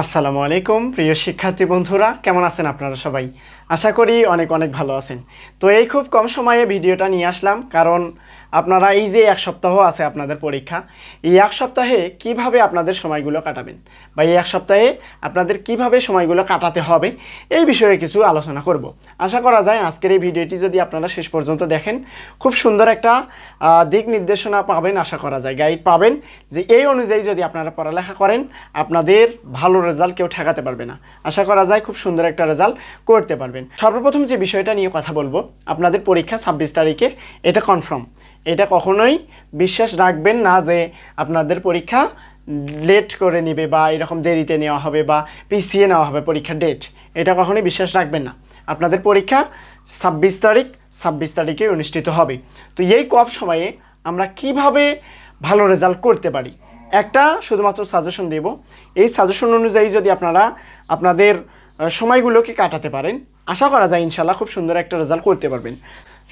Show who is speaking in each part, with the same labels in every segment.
Speaker 1: আসসালামু আলাইকুম প্রিয় শিক্ষার্থী বন্ধুরা, কেমন আছেন আপনারা সবাই? আশা করি অনেক অনেক ভালো আছেন। তো এই খুব কম সময়ে ভিডিওটা নিয়ে আসলাম, কারণ আপনারা এই যে এক সপ্তাহ আছে আপনাদের পরীক্ষা, এই এক সপ্তাহে কিভাবে আপনাদের সময়গুলো কাটাবেন বা এই এক সপ্তাহে আপনাদের কিভাবে সময়গুলো কাটাতে হবে এই বিষয়ে কিছু আলোচনা করব। আশা করা যায় আজকের এই ভিডিওটি যদি আপনারা শেষ পর্যন্ত দেখেন, খুব সুন্দর একটা দিক নির্দেশনা পাবেন, আশা করা যায় গাইড পাবেন, যে এই অনুযায়ী যদি আপনারা পড়ালেখা করেন আপনাদের ভালো রেজাল্ট কেউ ঠেকাতে পারবে না। আশা করা যায় খুব সুন্দর একটা রেজাল্ট করতে পারবেন। সর্বপ্রথম যে বিষয়টা নিয়ে কথা বলবো, আপনাদের পরীক্ষা 26 তারিখে, এটা কনফার্ম। এটা কখনোই বিশ্বাস রাখবেন না যে আপনাদের পরীক্ষা লেট করে নেবে বা এরকম দেরিতে নেওয়া হবে বা পিছিয়ে নেওয়া হবে পরীক্ষার ডেট, এটা কখনোই বিশ্বাস রাখবেন না। আপনাদের পরীক্ষা 26 তারিখে অনুষ্ঠিত হবে। তো এই কম সময়ে আমরা কিভাবে ভালো রেজাল্ট করতে পারি একটা শুধুমাত্র সাজেশন দেব। এই সাজেশন অনুযায়ী যদি আপনারা আপনাদের সময়গুলোকে কাটাতে পারেন, আশা করা যায় ইনশাল্লাহ খুব সুন্দর একটা রেজাল্ট করতে পারবেন।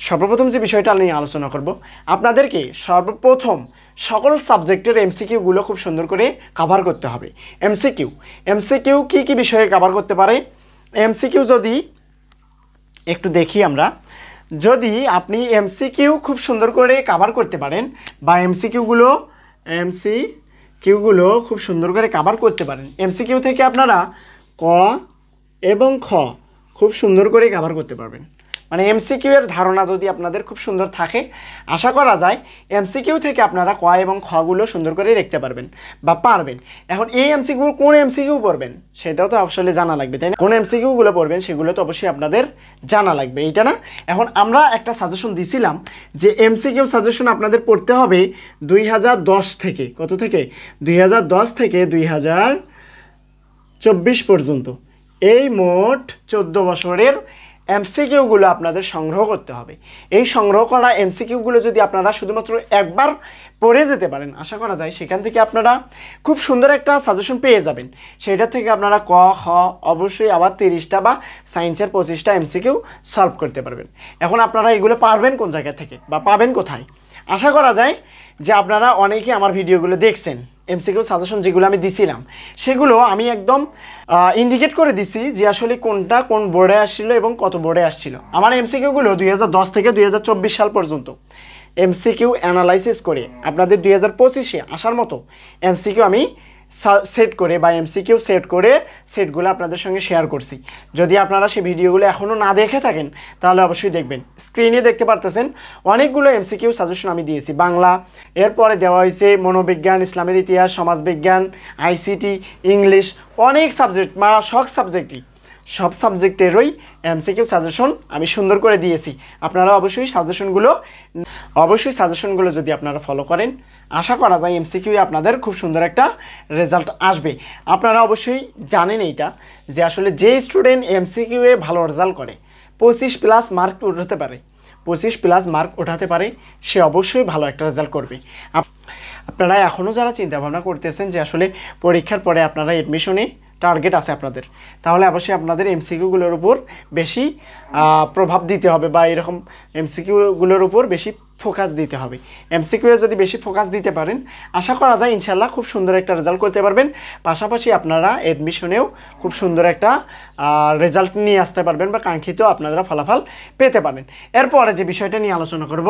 Speaker 1: সর্বপ্রথম যে বিষয়টা নিয়ে আলোচনা করব, আপনাদেরকে সর্বপ্রথম সকল সাবজেক্টের এমসিকিউগুলো খুব সুন্দর করে কভার করতে হবে। এমসিকিউ কি বিষয়ে কভার করতে পারে? এমসিকিউ যদি একটু দেখি আমরা, যদি আপনি এমসিকিউ খুব সুন্দর করে কভার করতে পারেন বা এমসিকিউগুলো খুব সুন্দর করে কভার করতে পারেন, এমসিকিউ থেকে আপনারা ক এবং খ খুব সুন্দর করে কভার করতে পারবেন। মানে এমসিকিউ এর ধারণা যদি আপনাদের খুব সুন্দর থাকে, আশা করা যায় এমসিকিউ থেকে আপনারা ক এবং খগুলো সুন্দর করে লিখতে পারবেন বা পারবেন। এখন এই এমসিকিউ কোন এমসিকিউ পড়বেন সেটাও তো আসলে জানা লাগবে, তাই না? কোন এমসিকিউগুলো পড়বেন সেগুলো তো অবশ্যই আপনাদের জানা লাগবে, এইটা না? এখন আমরা একটা সাজেশন দিছিলাম যে এমসিকিউ সাজেশন আপনাদের পড়তে হবে 2010 থেকে, কত থেকে? 2010 থেকে 2024 পর্যন্ত, এই মোট 14 বছরের এমসিকিউগুলো আপনাদের সংগ্রহ করতে হবে। এই সংগ্রহ করা এমসিকিউগুলো যদি আপনারা শুধুমাত্র একবার পড়ে যেতে পারেন, আশা করা যায় সেখান থেকে আপনারা খুব সুন্দর একটা সাজেশন পেয়ে যাবেন। সেটা থেকে আপনারা ক খ অবশ্যই আবার 30টা বা সায়েন্সের 25টা এমসিকিউ সলভ করতে পারবেন। এখন আপনারা এগুলো পারবেন কোন জায়গা থেকে বা পাবেন কোথায়? আশা করা যায় যে আপনারা অনেকেই আমার ভিডিওগুলো দেখছেন। এমসিকিউ সাজেশন যেগুলো আমি দিছিলাম সেগুলো আমি একদম ইন্ডিকেট করে দিছি যে আসলে কোনটা কোন বোর্ডে আসছিল এবং কত বোর্ডে আসছিল। আমার এমসিকিউগুলো 2010 থেকে 2024 সাল পর্যন্ত এমসিকিউ অ্যানালাইসিস করে আপনাদের 2025-এ আসার মতো এমসিকিউ আমি সেট করে বা এমসিকিউ সেট করে সেটগুলো আপনাদের সঙ্গে শেয়ার করছি। যদি আপনারা সেই ভিডিওগুলো এখনও না দেখে থাকেন তাহলে অবশ্যই দেখবেন। স্ক্রিনে দেখতে পারতেছেন অনেকগুলো এমসিকিউ সাজেশন আমি দিয়েছি। বাংলা, এরপরে দেওয়া হয়েছে মনোবিজ্ঞান, ইসলামের ইতিহাস, সমাজবিজ্ঞান, আইসিটি, ইংলিশ, অনেক সাবজেক্ট বা সব সাবজেক্টেরই এমসিকিউ সাজেশন আমি সুন্দর করে দিয়েছি। আপনারা অবশ্যই সাজেশনগুলো যদি আপনারা ফলো করেন, আশা করা যায় এমসিকিউ আপনাদের খুব সুন্দর একটা রেজাল্ট আসবে। আপনারা অবশ্যই জানেন এইটা যে আসলে যে স্টুডেন্ট এমসিকিউ এ ভালো রেজাল্ট করে 25+ মার্ক উঠাতে পারে সে অবশ্যই ভালো একটা রেজাল্ট করবে। আপনারা এখনও যারা চিন্তাভাবনা করতেছেন যে আসলে পরীক্ষার পরে আপনারা এডমিশনে টার্গেট আছে আপনাদের, তাহলে অবশ্যই আপনাদের এমসিকিউগুলোর উপর বেশি প্রভাব দিতে হবে বা এরকম এমসিকিউগুলোর উপর বেশি ফোকাস দিতে হবে। এমসিকিউ যদি বেশি ফোকাস দিতে পারেন, আশা করা যায় ইনশাল্লাহ খুব সুন্দর একটা রেজাল্ট করতে পারবেন। পাশাপাশি আপনারা এডমিশনেও খুব সুন্দর একটা রেজাল্ট নিয়ে আসতে পারবেন বা কাঙ্ক্ষিত আপনারা ফলাফল পেতে পারেন। এরপরে যে বিষয়টা নিয়ে আলোচনা করব,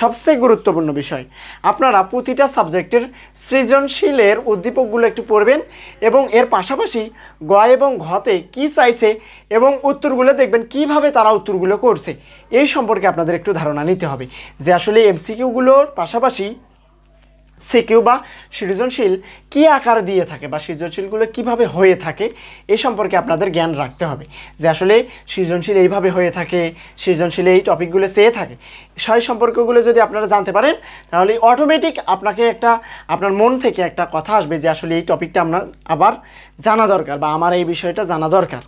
Speaker 1: সবচেয়ে গুরুত্বপূর্ণ বিষয়, আপনারা প্রতিটা সাবজেক্টের সৃজনশীলের উদ্দীপকগুলো একটু পড়বেন এবং এর পাশাপাশি গ এবং ঘতে কি চাইছে এবং উত্তরগুলো দেখবেন কিভাবে তারা উত্তরগুলো করছে, এই সম্পর্কে আপনাদের একটু ধারণা নিতে হবে যে আসলে এমসিকিউগুলোর পাশাপাশি সিকিউ বা সৃজনশীল কী আকার দিয়ে থাকে বা সৃজনশীলগুলো কিভাবে হয়ে থাকে এই সম্পর্কে আপনাদের জ্ঞান রাখতে হবে। যে আসলে সৃজনশীল এইভাবে হয়ে থাকে, সৃজনশীল এই টপিকগুলো চেয়ে থাকে, সেই সম্পর্কগুলো যদি আপনারা জানতে পারেন তাহলে অটোমেটিক আপনার মন থেকে একটা কথা আসবে যে আসলে এই টপিকটা আপনার আবার জানা দরকার বা আমার এই বিষয়টা জানা দরকার।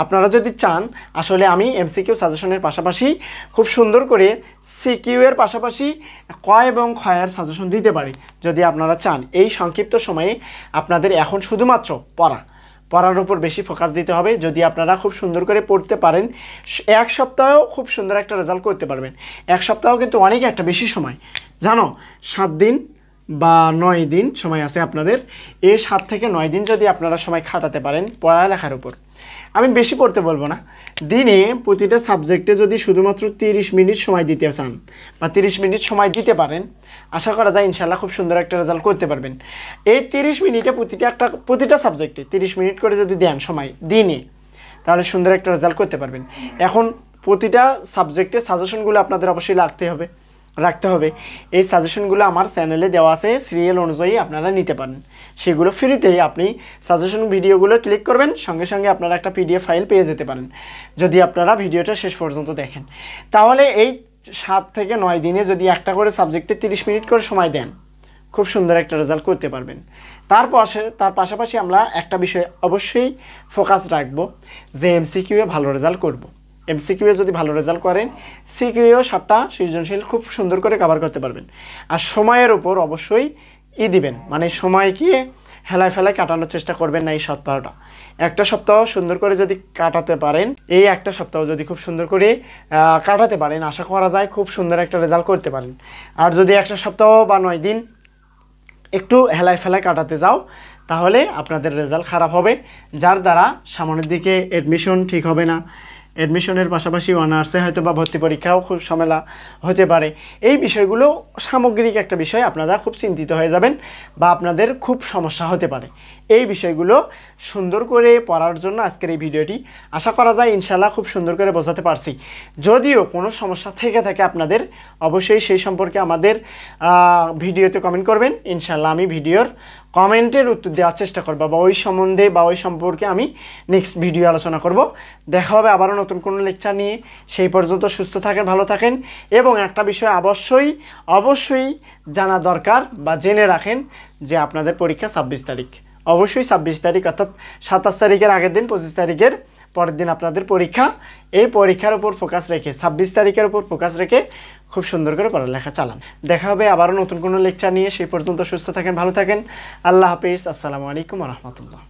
Speaker 1: আপনারা যদি চান আসলে আমি এমসিকিউ সাজেশনের পাশাপাশি খুব সুন্দর করে সিকিউ এর পাশাপাশি ক এবং খ এর সাজেশন দিতে পারি, যদি আপনারা চান। এই সংক্ষিপ্ত সময়ে আপনাদের এখন শুধুমাত্র পড়ার উপর বেশি ফোকাস দিতে হবে। যদি আপনারা খুব সুন্দর করে পড়তে পারেন, এক সপ্তাহেও খুব সুন্দর একটা রেজাল্ট করতে পারবেন। এক সপ্তাহ কিন্তু অনেক একটা বেশি সময়, জানো, 7 দিন বা 9 দিন সময় আছে আপনাদের। এই 7 থেকে 9 দিন যদি আপনারা সময় খাটাতে পারেন পড়ালেখার উপর, আমি বেশি পড়তে বলবো না, দিনে প্রতিটা সাবজেক্টে যদি শুধুমাত্র 30 মিনিট সময় দিতে চান বা 30 মিনিট সময় দিতে পারেন, আশা করা যায় ইনশাল্লাহ খুব সুন্দর একটা রেজাল্ট করতে পারবেন। এই 30 মিনিটে প্রতিটা সাবজেক্টে 30 মিনিট করে যদি দেন সময় দিনে, তাহলে সুন্দর একটা রেজাল্ট করতে পারবেন। এখন প্রতিটা সাবজেক্টে সাজেশনগুলো আপনাদের অবশ্যই রাখতে হবে। এই সাজেশনগুলো আমার চ্যানেলে দেওয়া আছে, সিরিয়াল অনুযায়ী আপনারা নিতে পারেন। সেগুলো ফ্রিতেই আপনি সাজেশন ভিডিওগুলো ক্লিক করবেন, সঙ্গে সঙ্গে আপনারা একটা PDF ফাইল পেয়ে যেতে পারেন যদি আপনারা ভিডিওটা শেষ পর্যন্ত দেখেন। তাহলে এই 7 থেকে 9 দিনে যদি একটা করে সাবজেক্টে 30 মিনিট করে সময় দেন, খুব সুন্দর একটা রেজাল্ট করতে পারবেন। তার পাশাপাশি আমরা একটা বিষয় অবশ্যই ফোকাস রাখবো যে MCQ এ ভালো রেজাল্ট করব। MCQ এ যদি ভালো রেজাল্ট করেন, CQ-এও 7টা সৃজনশীল খুব সুন্দর করে কভার করতে পারবেন। আর সময়ের উপর অবশ্যই দিবেন, মানে সময়কে হেলায় ফেলায় কাটানোর চেষ্টা করবেন না। এই সপ্তাহটা, একটা সপ্তাহ সুন্দর করে যদি কাটাতে পারেন, এই একটা সপ্তাহ যদি খুব সুন্দর করে কাটাতে পারেন, আশা করা যায় খুব সুন্দর একটা রেজাল্ট করতে পারেন। আর যদি একটা সপ্তাহ বা 9 দিন একটু হেলায় ফেলায় কাটাতে যাও, তাহলে আপনাদের রেজাল্ট খারাপ হবে, যার দ্বারা সামনের দিকে অ্যাডমিশন ঠিক হবে না। অ্যাডমিশনের পাশাপাশি অনার্সে হয়তো বা ভর্তি পরীক্ষাও খুব ঝামেলা হতে পারে। এই বিষয়গুলো সামগ্রিক একটা বিষয়, আপনারা খুব চিন্তিত হয়ে যাবেন বা আপনাদের খুব সমস্যা হতে পারে। এই বিষয়গুলো সুন্দর করে পড়ার জন্য আজকের এই ভিডিওটি, আশা করা যায় ইনশাল্লাহ খুব সুন্দর করে বোঝাতে পারছি। যদিও কোনো সমস্যা থেকে থাকে আপনাদের, অবশ্যই সেই সম্পর্কে আমাদের ভিডিওতে কমেন্ট করবেন। ইনশাল্লাহ আমি ভিডিওর কমেন্টের উত্তর দেওয়ার চেষ্টা করবো, বা ওই সম্বন্ধে বা ওই সম্পর্কে আমি নেক্সট ভিডিও আলোচনা করব। দেখা হবে আবারও নতুন কোনো লেকচার নিয়ে। সেই পর্যন্ত সুস্থ থাকেন, ভালো থাকেন। এবং একটা বিষয় অবশ্যই জানা দরকার বা জেনে রাখেন যে আপনাদের পরীক্ষা 26 তারিখ, অবশ্যই 26 তারিখ, অর্থাৎ 27 তারিখের আগের দিন 25 তারিখের পরের দিন আপনাদের পরীক্ষা। এই পরীক্ষার উপর ফোকাস রেখে 26 তারিখের উপর ফোকাস রেখে খুব সুন্দর করে পড়ালেখা চালান। দেখা হবে আবারও নতুন কোনো লেকচার নিয়ে। সেই পর্যন্ত সুস্থ থাকেন, ভালো থাকেন। আল্লাহ হাফিজ। আসসালামু আলাইকুম ওয়া রাহমাতুল্লাহ।